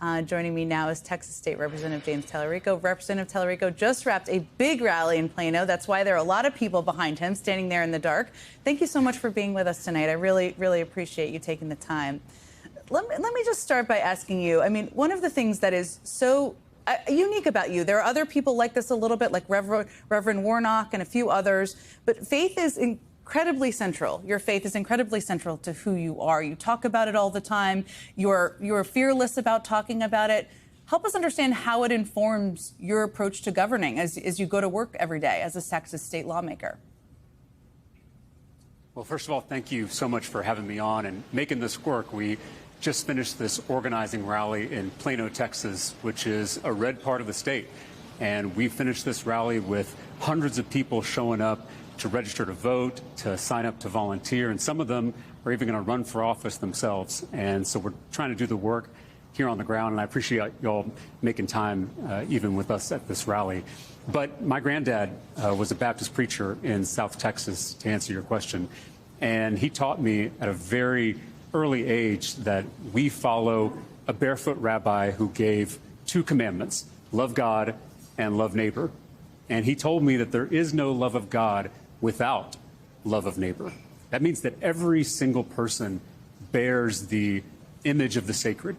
Joining me now is Texas State Representative James Tallarico. Representative Tallarico just wrapped a big rally in Plano. That's why there are a lot of people behind him standing there in the dark. Thank you so much for being with us tonight. I really, really appreciate you taking the time. Let me just start by asking you, I mean, one of the things that is so unique about you, there are other people like this a little bit, like Reverend Warnock and a few others, but faith is incredibly central. Your faith is incredibly central to who you are. You talk about it all the time. You're fearless about talking about it. Help us understand how it informs your approach to governing as you go to work every day as a Texas state lawmaker. Well, first of all, thank you so much for having me on and making this work. We just finished this organizing rally in Plano, Texas, which is a red part of the state. And we finished this rally with hundreds of people showing up to register to vote, to sign up to volunteer, and some of them are even going to run for office themselves. And so we're trying to do the work here on the ground, and I appreciate y'all making time even with us at this rally. But my granddad was a Baptist preacher in South Texas, to answer your question, and he taught me at a very early age that we follow a barefoot rabbi who gave two commandments: love God and love neighbor. And he told me that there is no love of God without love of neighbor. That means that every single person bears the image of the sacred.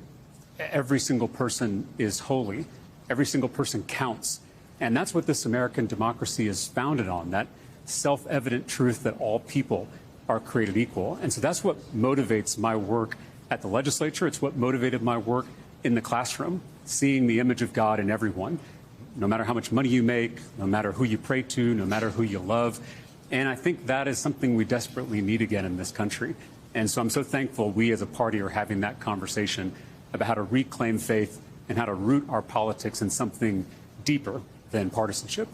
Every single person is holy. Every single person counts. And that's what this American democracy is founded on, that self-evident truth that all people are created equal. And so that's what motivates my work at the legislature. It's what motivated my work in the classroom, seeing the image of God in everyone. No matter how much money you make, no matter who you pray to, no matter who you love. And I think that is something we desperately need again in this country. And so I'm so thankful we as a party are having that conversation about how to reclaim faith and how to root our politics in something deeper than partisanship.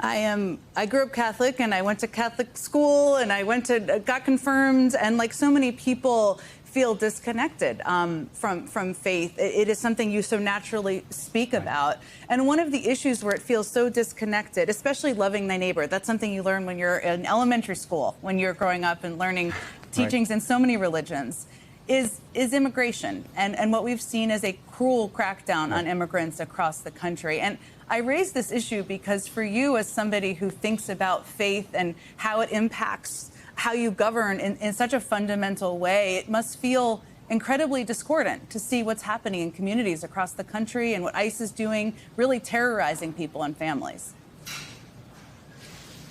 I grew up Catholic, and I went to Catholic school, and got confirmed, and like so many people feel disconnected from faith. It is something you so naturally speak about. And one of the issues where it feels so disconnected, especially loving thy neighbor, that's something you learn when you're in elementary school, when you're growing up and learning teachings in so many religions, is immigration. And what we've seen is a cruel crackdown on immigrants across the country. And I raise this issue because for you, as somebody who thinks about faith and how it impacts how you govern in such a fundamental way, it must feel incredibly discordant to see what's happening in communities across the country and what ICE is doing, really terrorizing people and families.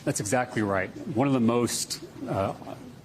That's exactly right. One of the most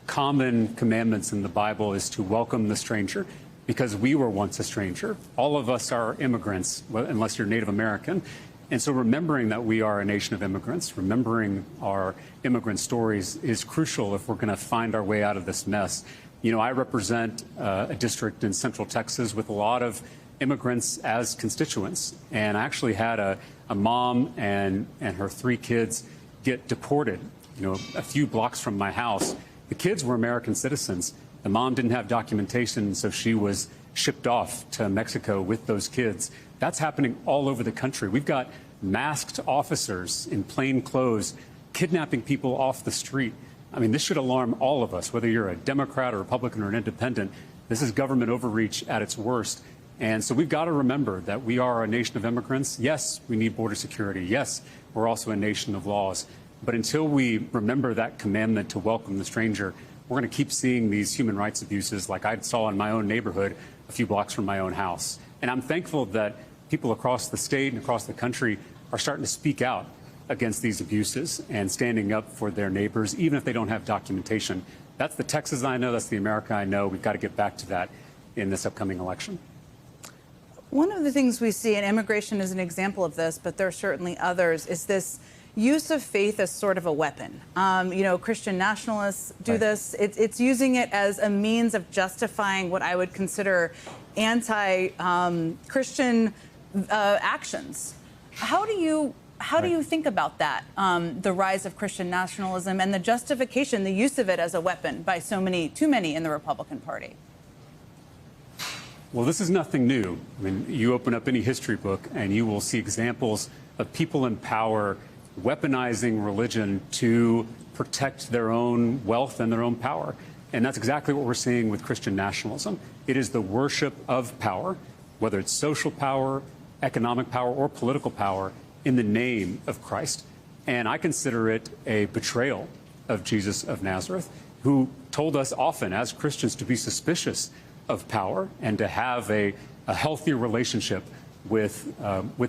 common commandments in the Bible is to welcome the stranger, because we were once a stranger. All of us are immigrants, unless you're Native American. And so remembering that we are a nation of immigrants, remembering our immigrant stories is crucial if we're going to find our way out of this mess. You know, I represent a district in Central Texas with a lot of immigrants as constituents. And I actually had a mom and her 3 kids get deported, you know, a few blocks from my house. The kids were American citizens. The mom didn't have documentation, so she was shipped off to Mexico with those kids. That's happening all over the country. We've got masked officers in plain clothes kidnapping people off the street. I mean, this should alarm all of us, whether you're a Democrat or Republican or an independent. This is government overreach at its worst. And so we've got to remember that we are a nation of immigrants. Yes, we need border security. Yes, we're also a nation of laws. But until we remember that commandment to welcome the stranger, we're going to keep seeing these human rights abuses like I saw in my own neighborhood a few blocks from my own house. And I'm thankful that people across the state and across the country are starting to speak out against these abuses and standing up for their neighbors, even if they don't have documentation. That's the Texas I know. That's the America I know. We've got to get back to that in this upcoming election. One of the things we see, and immigration is an example of this, but there are certainly others, is this use of faith as sort of a weapon. You know, Christian nationalists do this. It's using it as a means of justifying what I would consider anti-Christian actions. How do you think about that, the rise of Christian nationalism and the justification, the use of it as a weapon by too many in the Republican Party? Well, this is nothing new. I mean, you open up any history book and you will see examples of people in power weaponizing religion to protect their own wealth and their own power. And that's exactly what we're seeing with Christian nationalism. It is the worship of power. whether it's social power, economic power, or political power, in the name of Christ. And I consider it a betrayal of Jesus of Nazareth, who told us often as Christians to be suspicious of power and to have a healthier relationship with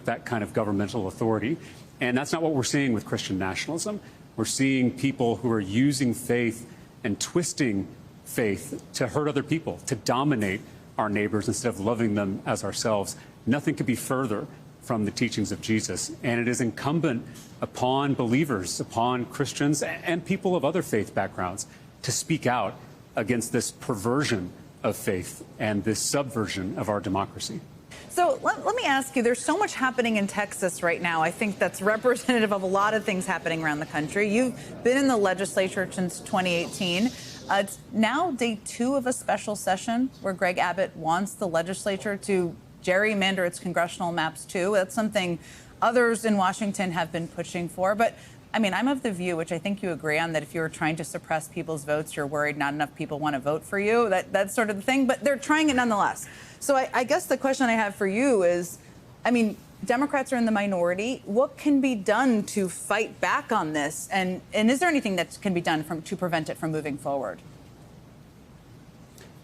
that kind of governmental authority. And that's not what we're seeing with Christian nationalism. We're seeing people who are using faith and twisting faith to hurt other people, to dominate our neighbors instead of loving them as ourselves. Nothing could be further from the teachings of Jesus. And it is incumbent upon believers, upon Christians and people of other faith backgrounds to speak out against this perversion of faith and this subversion of our democracy. So let me ask you, there's so much happening in Texas right now. I think that's representative of a lot of things happening around the country. You've been in the legislature since 2018. It's now day 2 of a special session where Greg Abbott wants the legislature to gerrymander its congressional maps too. That's something others in Washington have been pushing for. But I mean, I'm of the view, which I think you agree on, that if you're trying to suppress people's votes, you're worried not enough people want to vote for you. That's sort of the thing. But they're trying it nonetheless. So I guess the question I have for you is, I mean, Democrats are in the minority. What can be done to fight back on this? And is there anything that can be done to prevent it from moving forward?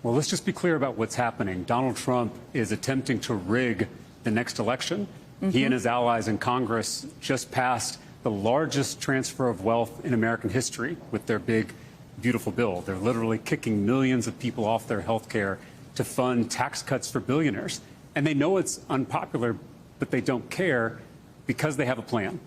Well, let's just be clear about what's happening. Donald Trump is attempting to rig the next election. He and his allies in Congress just passed the largest transfer of wealth in American history with their big, beautiful bill. They're literally kicking millions of people off their health care to fund tax cuts for billionaires. And they know it's unpopular, but they don't care because they have a plan.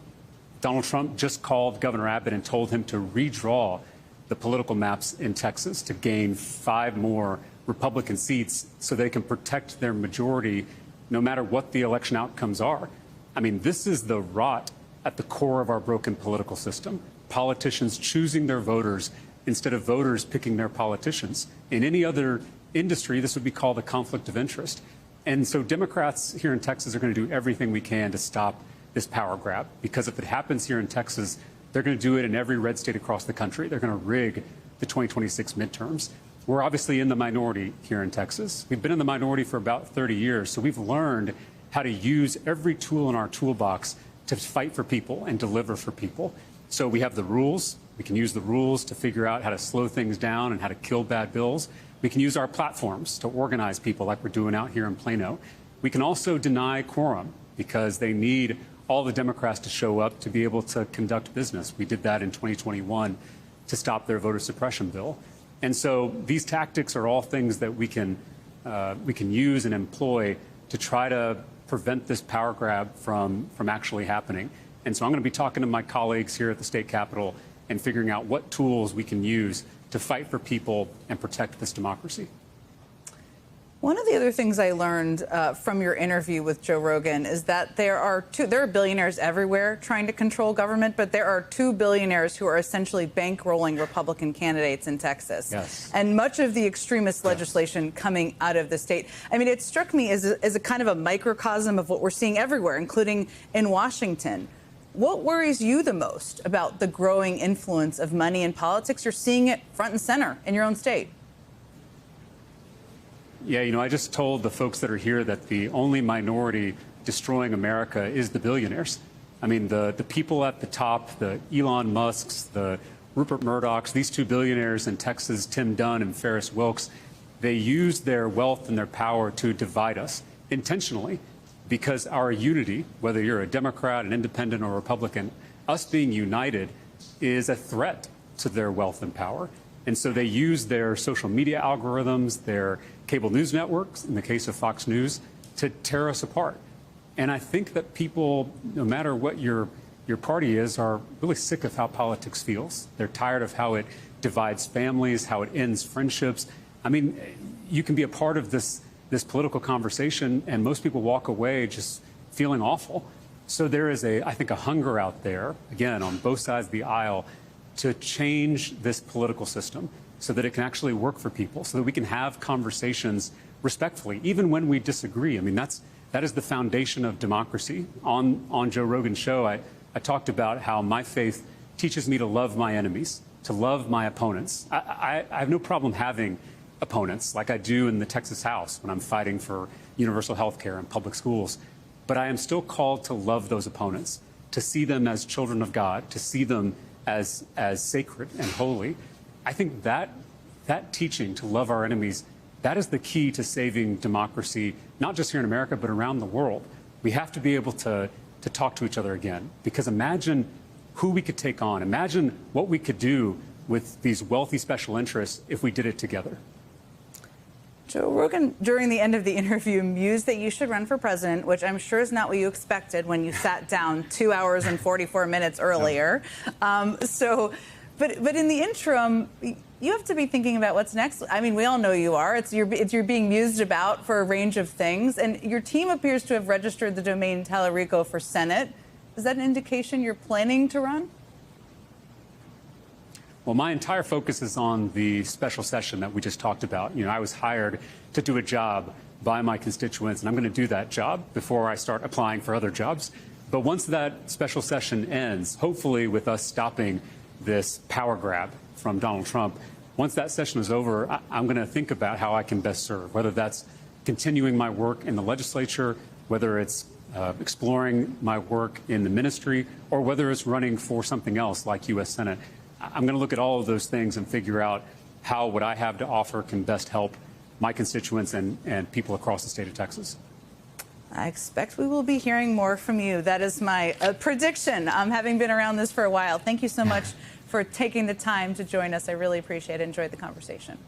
Donald Trump just called Governor Abbott and told him to redraw the political maps in Texas to gain 5 more Republican seats so they can protect their majority no matter what the election outcomes are. I mean, this is the rot at the core of our broken political system. Politicians choosing their voters instead of voters picking their politicians. In any other industry, this would be called a conflict of interest. And so Democrats here in Texas are going to do everything we can to stop this power grab, because if it happens here in Texas, they're going to do it in every red state across the country. They're going to rig the 2026 midterms. We're obviously in the minority here in Texas. We've been in the minority for about 30 years, so we've learned how to use every tool in our toolbox to fight for people and deliver for people. So we have the rules. We can use the rules to figure out how to slow things down and how to kill bad bills. We can use our platforms to organize people like we're doing out here in Plano. We can also deny quorum because they need all the Democrats to show up to be able to conduct business. We did that in 2021 to stop their voter suppression bill. And so these tactics are all things that we can use and employ to try to prevent this power grab from actually happening. And so I'm going to be talking to my colleagues here at the state capitol and figuring out what tools we can use to fight for people and protect this democracy. One of the other things I learned from your interview with Joe Rogan is that there are billionaires everywhere trying to control government, but there are 2 billionaires who are essentially bankrolling Republican candidates in Texas. Yes. And much of the extremist legislation coming out of the state. I mean, it struck me as a kind of a microcosm of what we're seeing everywhere, including in Washington. What worries you the most about the growing influence of money in politics? You're seeing it front and center in your own state. Yeah, I just told the folks that are here that the only minority destroying America is the billionaires. I mean, the people at the top, the Elon Musks, the Rupert Murdochs, these 2 billionaires in Texas, Tim Dunn and Ferris Wilks, they use their wealth and their power to divide us intentionally, because our unity, whether you're a Democrat, an independent, or Republican, us being united is a threat to their wealth and power. And so they use their social media algorithms, their cable news networks, in the case of Fox News, to tear us apart. And I think that people, no matter what your party is, are really sick of how politics feels. They're tired of how it divides families, how it ends friendships. I mean, you can be a part of this political conversation, and most people walk away just feeling awful. So there is, I think, a hunger out there, again, on both sides of the aisle, to change this political system so that it can actually work for people, so that we can have conversations respectfully, even when we disagree. I mean, that is the foundation of democracy. On Joe Rogan's show, I talked about how my faith teaches me to love my enemies, to love my opponents. I have no problem having opponents like I do in the Texas House when I'm fighting for universal health care and public schools. But I am still called to love those opponents, to see them as children of God, to see them as sacred and holy. I think that teaching to love our enemies, that is the key to saving democracy, not just here in America, but around the world. We have to be able to talk to each other again, because imagine who we could take on. Imagine what we could do with these wealthy special interests if we did it together. Joe Rogan, during the end of the interview, mused that you should run for president, which I'm sure is not what you expected when you sat down 2 hours and 44 minutes earlier. But in the interim, you have to be thinking about what's next. I mean, we all know you are. You're being mused about for a range of things, and your team appears to have registered the domain Talarico for Senate. Is that an indication you're planning to run? Well, my entire focus is on the special session that we just talked about. You know, I was hired to do a job by my constituents, and I'm going to do that job before I start applying for other jobs. But once that special session ends, hopefully with us stopping this power grab from Donald Trump, once that session is over, I'm going to think about how I can best serve, whether that's continuing my work in the legislature, whether it's exploring my work in the ministry, or whether it's running for something else like U.S. Senate. I'm going to look at all of those things and figure out how what I have to offer can best help my constituents and people across the state of Texas. I expect we will be hearing more from you. That is my prediction, having been around this for a while. Thank you so much for taking the time to join us. I really appreciate it. Enjoyed the conversation.